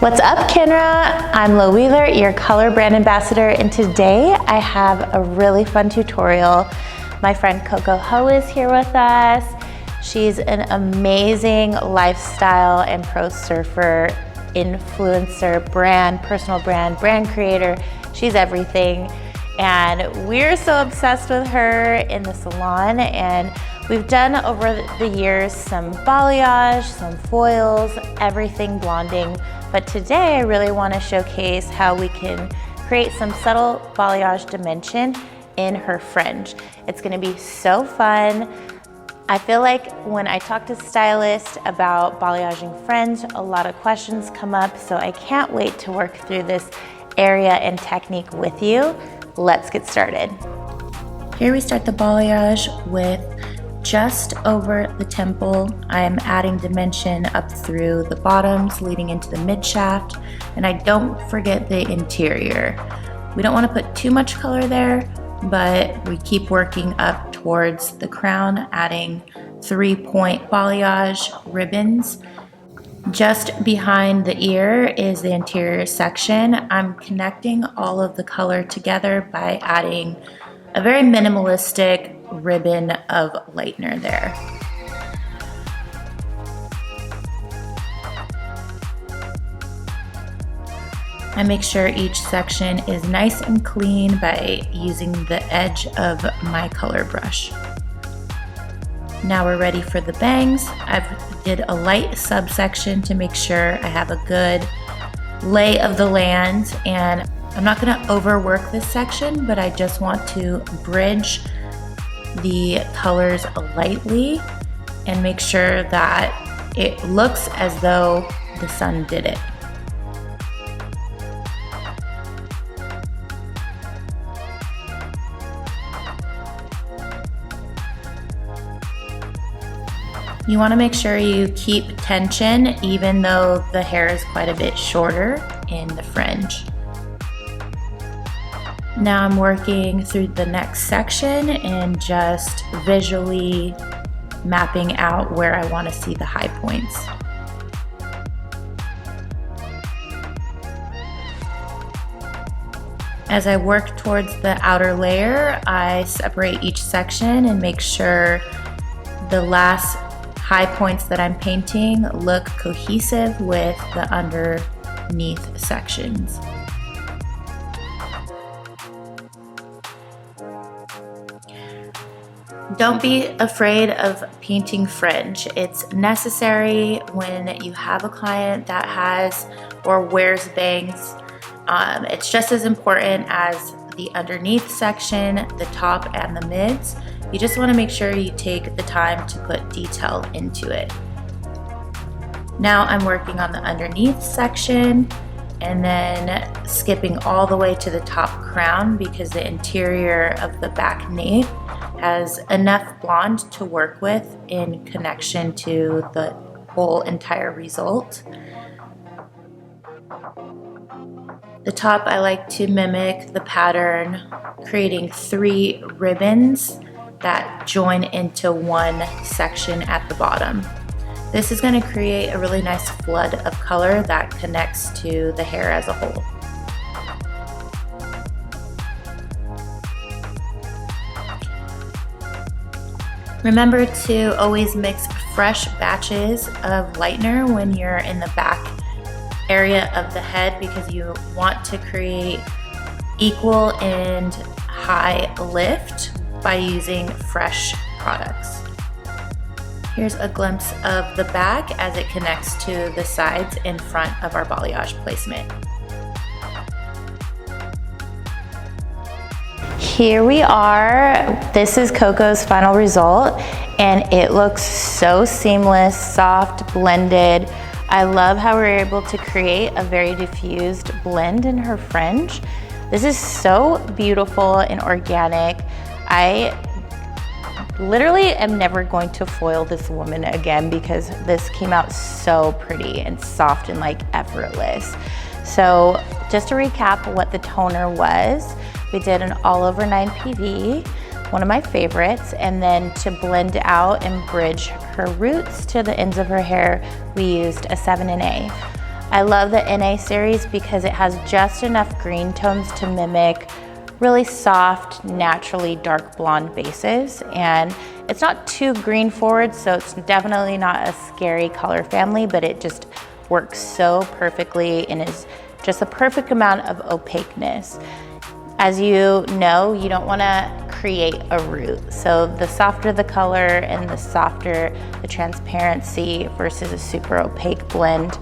What's up, Kenra? I'm Lo Wheeler, your color brand ambassador, and today I have a really fun tutorial. My friend Coco Ho is here with us. She's an amazing lifestyle and pro surfer, influencer, personal brand creator. She's everything. And we're so obsessed with her in the salon, and we've done over the years some balayage, some foils, everything blonding. But today I really want to showcase how we can create some subtle balayage dimension in her fringe. It's going to be so fun. I feel like when I talk to stylists about balayaging fringe, a lot of questions come up, so I can't wait to work through this area and technique with you. Let's get started. Here we start the balayage with just over the temple. I'm adding dimension up through the bottoms leading into the mid shaft, and I don't forget the interior. We don't want to put too much color there, but we keep working up towards the crown, adding 3-point balayage ribbons. Just behind the ear is the interior section. I'm connecting all of the color together by adding a very minimalistic ribbon of lightener there. I make sure each section is nice and clean by using the edge of my color brush. Now we're ready for the bangs. I've did a light subsection to make sure I have a good lay of the land, and I'm not going to overwork this section, but I just want to bridge the colors lightly and make sure that it looks as though the sun did it. You want to make sure you keep tension even though the hair is quite a bit shorter in the fringe. Now I'm working through the next section and just visually mapping out where I want to see the high points. As I work towards the outer layer, I separate each section and make sure the last high points that I'm painting look cohesive with the underneath sections. Don't be afraid of painting fringe. It's necessary when you have a client that has or wears bangs. It's just as important as the underneath section, the top and the mids. You just want to make sure you take the time to put detail into it. Now I'm working on the underneath section and then skipping all the way to the top crown because the interior of the back nape has enough blonde to work with in connection to the whole entire result. The top, I like to mimic the pattern, creating 3 ribbons that join into one section at the bottom. This is going to create a really nice flood of color that connects to the hair as a whole. Remember to always mix fresh batches of lightener when you're in the back area of the head because you want to create equal and high lift by using fresh products. Here's a glimpse of the back as it connects to the sides in front of our balayage placement. Here we are. This is Coco's final result, and it looks so seamless, soft, blended. I love how we're able to create a very diffused blend in her fringe. This is so beautiful and organic. I literally am never going to foil this woman again because this came out so pretty and soft and like effortless. So just to recap what the toner was, we did an all over 9 PV, one of my favorites, and then to blend out and bridge her roots to the ends of her hair, we used a 7 in A. I love the NA series because it has just enough green tones to mimic really soft, naturally dark blonde bases. And it's not too green forward, so it's definitely not a scary color family, but it just works so perfectly and is just the perfect amount of opaqueness. As you know, you don't want to create a root. So the softer the color and the softer the transparency versus a super opaque blend.